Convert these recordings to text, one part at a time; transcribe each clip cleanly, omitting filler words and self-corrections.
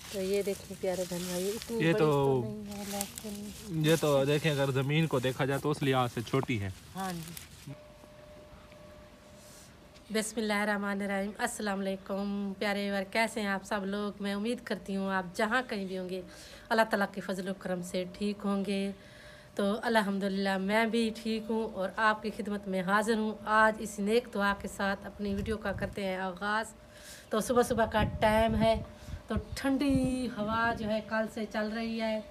तो ये देखिए प्यारे बहन भाई, इतनी ये बड़ी तो नहीं है लेकिन ये तो देखें अगर ज़मीन को देखा जाए तो उस लिहाज से छोटी है। हाँ जी। बिस्मिल्लाहिर्रहमानिर्रहीम, अस्सलाम वालेकुम प्यारे व्यूअर, कैसे हैं आप सब लोग। मैं उम्मीद करती हूँ आप जहाँ कहीं भी होंगे अल्लाह ताला के फजल करम से ठीक होंगे। तो अल्हम्दुलिल्लाह मैं भी ठीक हूँ और आपकी खिदमत में हाज़िर हूँ। आज इस नेक दुआ के साथ अपनी वीडियो का करते हैं आगाज़। तो सुबह सुबह का टाइम है, तो ठंडी हवा जो है कल से चल रही है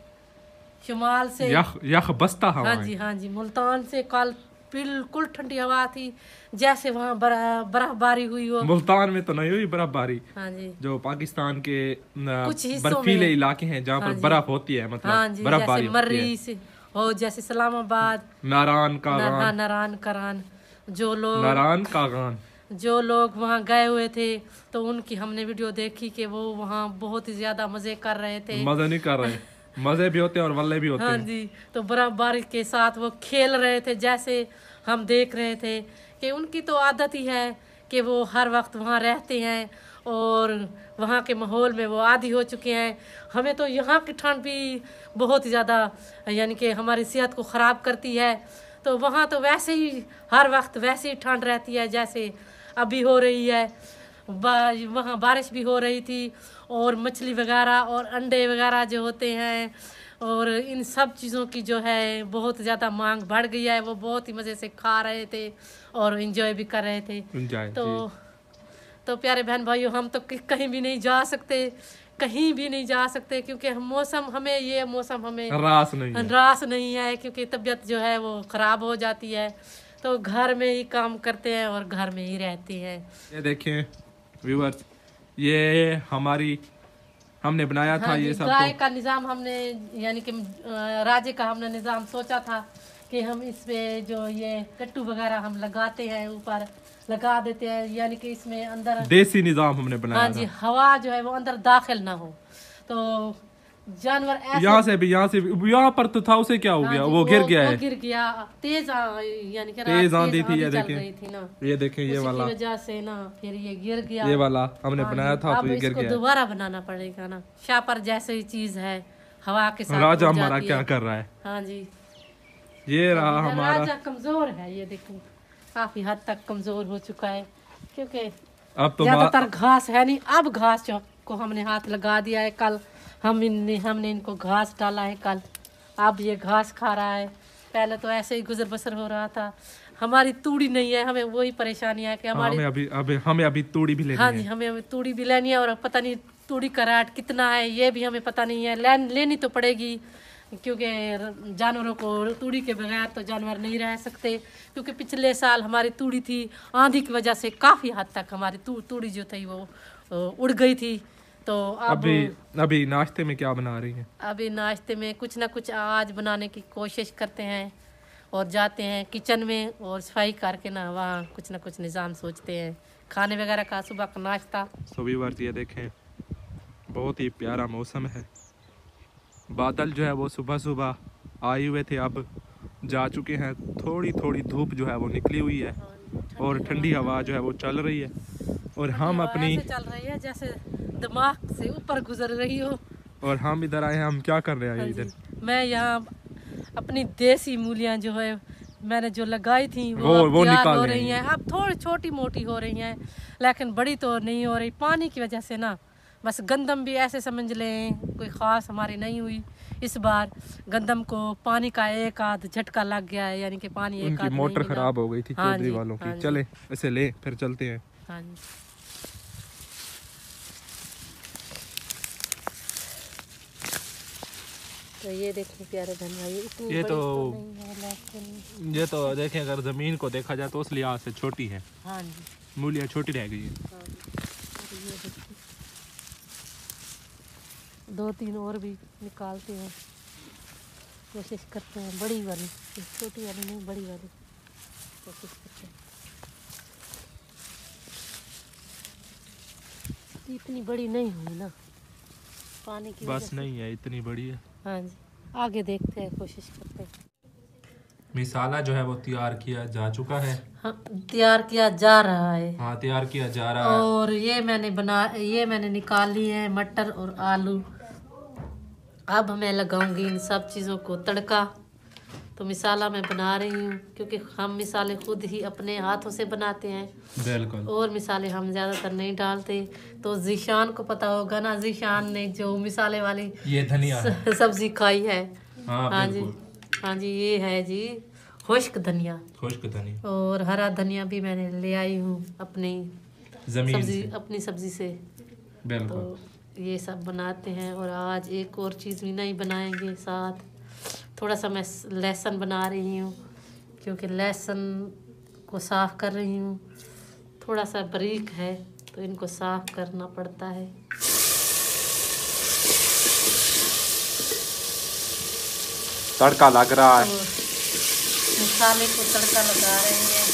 शुमाल से, यख बस्ता हवा हाँ है। जी हाँ जी। मुल्तान से कल बिल्कुल ठंडी हवा थी, जैसे वहाँ बर्फबारी हुई हो। मुल्तान में तो नहीं हुई बर्फबारी, हाँ जी, जो पाकिस्तान के कुछ हिस्सों बर्फीले में। इलाके हैं जहाँ हाँ पर जी, बर्फ होती है, हाँ मतलब जी, जैसे बर्फबारी होती है। मर्री से हो, जैसे इस्लामाबाद, नारान हाँ, कागान, नारान करान। नारान कागान। जो लोग वहाँ गए हुए थे तो उनकी हमने वीडियो देखी कि वो वहाँ बहुत ही ज्यादा मजे कर रहे थे। मजे नहीं कर रहे, मजे भी होते हैं और वल्ले भी होते हाँ हैं। जी, तो बर्फबारी के साथ वो खेल रहे थे, जैसे हम देख रहे थे कि उनकी तो आदत ही है कि वो हर वक्त वहाँ रहते हैं और वहाँ के माहौल में वो आदी हो चुके हैं। हमें तो यहाँ की ठंड भी बहुत ही ज़्यादा यानी कि हमारी सेहत को ख़राब करती है। तो वहाँ तो वैसे ही हर वक्त वैसे ही ठंड रहती है जैसे अभी हो रही है। वहाँ बारिश भी हो रही थी और मछली वगैरह और अंडे वगैरह जो होते हैं और इन सब चीज़ों की जो है बहुत ज़्यादा मांग बढ़ गई है। वो बहुत ही मज़े से खा रहे थे और एंजॉय भी कर रहे थे। तो प्यारे बहन भाइयों, हम तो कहीं भी नहीं जा सकते, कहीं भी नहीं जा सकते क्योंकि ये मौसम हमें रास नहीं है क्योंकि तबीयत जो है वो ख़राब हो जाती है। तो घर में ही काम करते हैं और घर में ही रहते हैं। ये देखें व्यूअर्स, ये हमने बनाया था। हाँ ये जी, सब गाय का निज़ाम हमने यानी कि राजे का हमने निज़ाम सोचा था कि हम इसमें जो ये कट्टू वगैरह हम लगाते हैं ऊपर लगा देते हैं, यानी कि इसमें अंदर देसी निज़ाम हमने बनाया। हाँ जी, हवा जो है वो अंदर दाखिल ना हो। तो जानवर ऐसे यहाँ से भी यहाँ पर तो था, उसे क्या हो गया? वो गिर गया है। गिर गया, यानी कि तेज आंधी थी। ये चल रही थी ना, ये देखें ये वाला वजह से ना फिर ये गिर गया। ये वाला हमने बनाया था तो ये गिर गया। दोबारा बनाना पड़ेगा ना। शापर जैसे चीज है, हवा के साथ राजा हमारा क्या कर रहा है। हाँ जी, ये रहा हमारा राजा कमजोर है। ये देखो काफी हद तक कमजोर हो चुका है क्योंकि अब तो ज्यादातर घास है नहीं। अब घास को हमने हाथ लगा दिया है। कल हमने इनको घास डाला है कल, अब ये घास खा रहा है। पहले तो ऐसे ही गुजर बसर हो रहा था। हमारी तूड़ी नहीं है, हमें वही परेशानी है कि हमें अभी तूड़ी भी लेनी है। हाँ जी, हमें तूड़ी भी लेनी है और पता नहीं तूड़ी का रेट कितना है ये भी हमें पता नहीं है। लेनी तो पड़ेगी क्योंकि जानवरों को तूड़ी के बगैर तो जानवर नहीं रह सकते। क्योंकि पिछले साल हमारी तूड़ी थी, आंधी की वजह से काफ़ी हद तक हमारी तूड़ी जो थी वो उड़ गई थी। तो अभी नाश्ते में क्या बना रही हैं? अभी नाश्ते में कुछ ना कुछ आज बनाने की कोशिश करते हैं और जाते हैं किचन में और सफाई करके ना वहाँ कुछ ना कुछ निज़ाम सोचते हैं खाने वगैरह का, सुबह का नाश्ता। व्यूअर्स ये देखें, बहुत ही प्यारा मौसम है। बादल जो है वो सुबह सुबह आए हुए थे, अब जा चुके हैं। थोड़ी थोड़ी धूप जो है वो निकली हुई है और ठंडी हवा जो है वो चल रही है और हम अपनी चल रही है जैसे दिमाग से ऊपर गुजर रही हो। और हम इधर आए हैं। हम क्या कर रहे हैं इधर? मैं यहाँ अपनी देसी मूलियाँ जो है मैंने जो लगाई थी वो निकाल हो रही हैं। अब थोड़ी छोटी मोटी हो रही हैं लेकिन बड़ी तो नहीं हो रही, पानी की वजह से ना। बस गंदम भी ऐसे समझ लें कोई ख़ास हमारी नहीं हुई इस बार। गंदम को पानी का एक आध झटका लग गया है, यानी कि पानी एक आध मोटर खराब हो गई थी चौधरी वालों की। चले इसे ले फिर चलते हैं। हाँ जी, तो ये देखिए प्यारे बहन भाई, इतनी ये तो देखें अगर ज़मीन को देखा जाए तो उस लिहाज से छोटी है। हाँ जी, मूलियाँ छोटी रह गई है। हाँ, दो तीन और भी निकालते हैं, कोशिश करते हैं बड़ी वाली, छोटी वाली नहीं बड़ी वाली कोशिश करते हैं। इतनी बड़ी नहीं हुई ना, पानी की बस नहीं है, इतनी बड़ी है। हाँ जी, आगे देखते हैं, कोशिश करते हैं। मिसाला जो है वो तैयार किया जा चुका है। हाँ, तैयार किया जा रहा है। हाँ, तैयार किया जा रहा है। और ये मैंने निकाल ली है मटर और आलू। अब मैं लगाऊंगी इन सब चीज़ों को तड़का। तो मिसाला मैं बना रही हूँ क्योंकि हम मिसाले खुद ही अपने हाथों से बनाते हैं। बिल्कुल। और मिसाले हम ज़्यादातर नहीं डालते। तो जीशान को पता होगा ना, जीशान ने जो मिसाले वाली ये धनिया है। सब्जी खाई है। हाँ, हाँ जी, बिल्कुल। हाँ जी, ये है जी खुश्क धनिया। खुश्क धनिया। और हरा धनिया भी मैंने ले आई हूँ अपनी जमीन सब्जी से। बिल्कुल। तो ये सब बनाते हैं। और आज एक और चीज़ भी नहीं बनाएंगे साथ। थोड़ा सा मैं लहसुन बना रही हूँ क्योंकि लहसुन को साफ़ कर रही हूँ। थोड़ा सा बारीक है तो इनको साफ़ करना पड़ता है। तड़का लग रहा है। तो मसाले को तड़का लगा रहे हैं।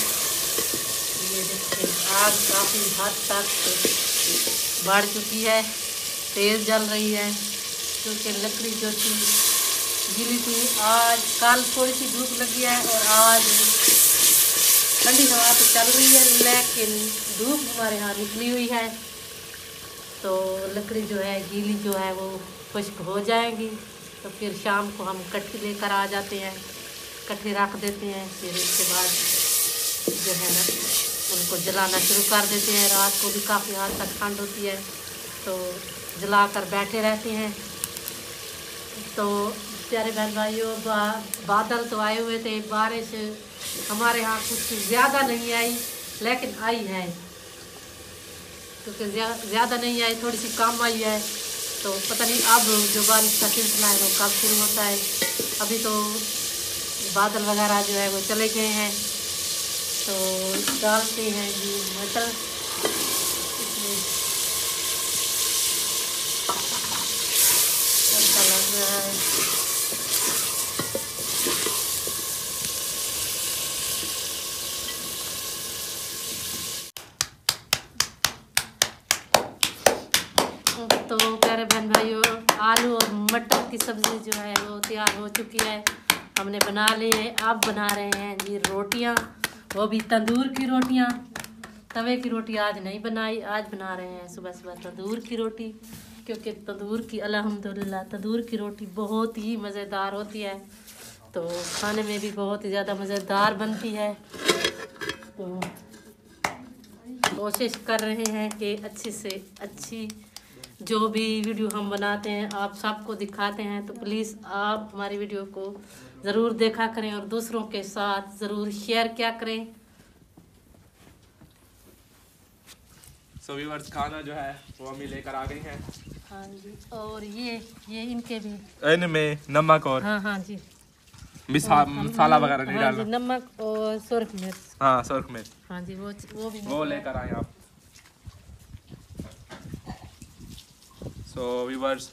ये देखिए आग काफ़ी हद तक बढ़ चुकी है, तेज़ जल रही है क्योंकि लकड़ी जो थी गीली थी। आज कल थोड़ी सी धूप लगी है और आज ठंडी हवा तो चल रही है, लेकिन धूप हमारे यहाँ निकली हुई है। तो लकड़ी जो है गीली जो है वो खुश्क हो जाएगी। तो फिर शाम को हम कट्टी लेकर आ जाते हैं, कट्टी रख देते हैं। फिर उसके बाद जो है ना उनको जलाना शुरू कर देते हैं। रात को भी काफ़ी हद तक ठंड होती है तो जलाकर बैठे रहते हैं। तो प्यारे बहन भाइयों, बादल तो आए हुए थे, बारिश हमारे यहाँ कुछ ज़्यादा नहीं आई लेकिन आई है। क्योंकि ज़्यादा नहीं आई, थोड़ी सी कम आई है। तो पता नहीं अब जो बारिश का सिलसिला है वो कब शुरू होता है। अभी तो बादल वगैरह जो है वो चले गए हैं। तो डालते हैं जी मटर। इसमें तड़का लग रहा है। तो प्यारे बहन भाइयों, आलू और मटर की सब्ज़ी जो है वो तैयार हो चुकी है। हमने बना ली है। अब बना रहे हैं जी रोटियां, वो भी तंदूर की रोटियां। तवे की रोटी आज नहीं बनाई, आज बना रहे हैं सुबह सुबह तंदूर की रोटी। क्योंकि तंदूर की अल्हम्दुलिल्लाह तंदूर की रोटी बहुत ही मज़ेदार होती है। तो खाने में भी बहुत ही ज़्यादा मज़ेदार बनती है। तो कोशिश कर रहे हैं कि अच्छी से अच्छी जो भी वीडियो हम बनाते हैं आप सबको दिखाते हैं। तो प्लीज़ आप हमारी वीडियो को ज़रूर देखा करें और दूसरों के साथ ज़रूर शेयर किया करें। सो व्यूअर्स, खाना जो है वो अम्मी लेकर आ गई हैं। हाँ जी, और ये इनके भी इनमें नमक और हाँ जी मसाला वगैरह नहीं हाँ जी, डालना। नमक और सुरख मिर्च। हाँ, सुरख मिर्च हाँ जी, वो भी वो लेकर आए आप। सो व्यूअर्स,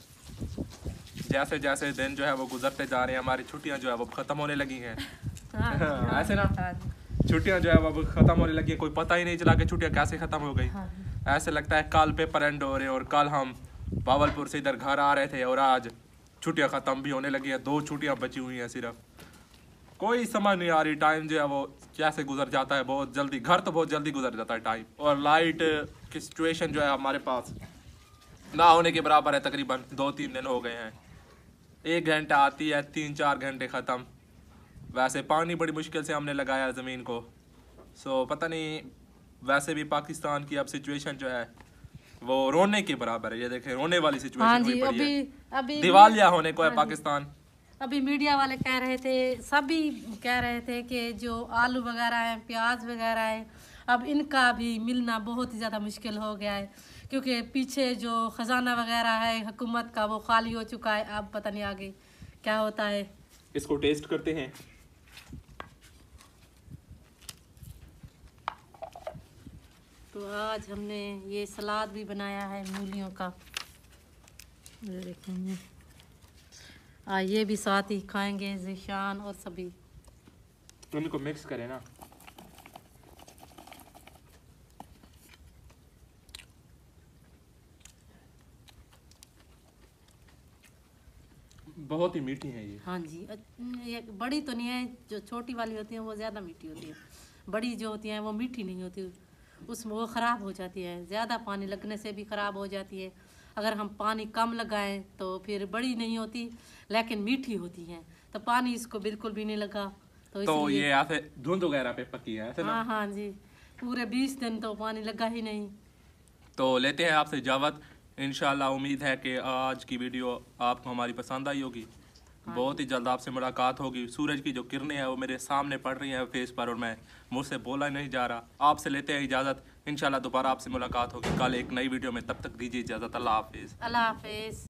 जैसे जैसे दिन जो है वो गुजरते जा रहे हैं, हमारी छुट्टियां जो है वो ख़त्म होने लगी हैं। हाँ, ऐसे ना हाँ, छुट्टियां जो है वो ख़त्म होने लगी हैं, कोई पता ही नहीं चला कि छुट्टियां कैसे ख़त्म हो गई। हाँ, ऐसे लगता है कल पेपर एंड हो रहे हैं और कल हम बावलपुर से इधर घर आ रहे थे और आज छुट्टियां ख़त्म भी होने लगी हैं। 2 छुट्टियां बची हुई हैं सिर्फ। कोई समझ नहीं आ रही, टाइम जो है वो कैसे गुजर जाता है बहुत जल्दी। घर तो बहुत जल्दी गुजर जाता है टाइम। और लाइट की सिचुएशन जो है हमारे पास ना होने के बराबर है। तकरीबन 2-3 दिन हो गए हैं। 1 घंटा आती है, 3-4 घंटे ख़त्म। वैसे पानी बड़ी मुश्किल से हमने लगाया ज़मीन को। सो पता नहीं, वैसे भी पाकिस्तान की अब सिचुएशन जो है वो रोने के बराबर है। ये देखें, रोने वाली हाँ सिचुएशन जी। हुई पड़ी है। अभी दिवालिया होने को है पाकिस्तान। अभी मीडिया वाले कह रहे थे, सभी कह रहे थे कि जो आलू वगैरह हैं, प्याज वगैरह है, अब इनका भी मिलना बहुत ही ज़्यादा मुश्किल हो गया है। क्योंकि पीछे जो ख़जाना वगैरह है हुकूमत का वो खाली हो चुका है। अब पता नहीं आगे क्या होता है। इसको टेस्ट करते हैं। तो आज हमने ये सलाद भी बनाया है मूलियों का, ये देखेंगे। ये भी साथ ही खाएंगे ज़ीशान और सभी। इनको मिक्स करें ना। बहुत ही मीठी है ये। हाँ जी, ये बड़ी तो नहीं है, जो छोटी वाली होती है वो ज़्यादा मीठी होती है, बड़ी जो होती है वो मीठी नहीं होती, उसमें वो ख़राब हो जाती है, ज़्यादा पानी लगने से भी ख़राब हो जाती है। अगर हम पानी कम लगाएं तो फिर बड़ी नहीं होती लेकिन मीठी होती है, तो पानी इसको बिल्कुल भी नहीं लगा तो ये ऐसे धुंध वगैरह पे पकी है ऐसे ना? हाँ हाँ जी, पूरे 20 दिन तो पानी लगा ही नहीं। तो लेते हैं आपसे इजाज़त। इंशाल्लाह उम्मीद है कि आज की वीडियो आपको हमारी पसंद आई होगी। बहुत ही जल्द आपसे मुलाकात होगी। सूरज की जो किरणें हैं वो मेरे सामने पड़ रही हैं फेस पर और मैं मुझसे बोला नहीं जा रहा। आपसे लेते हैं इजाज़त। इंशाल्लाह दोबारा आपसे मुलाकात होगी कल एक नई वीडियो में। तब तक दीजिए इजाज़त। अल्लाह हाफिज़। अल्लाह हाफिज़।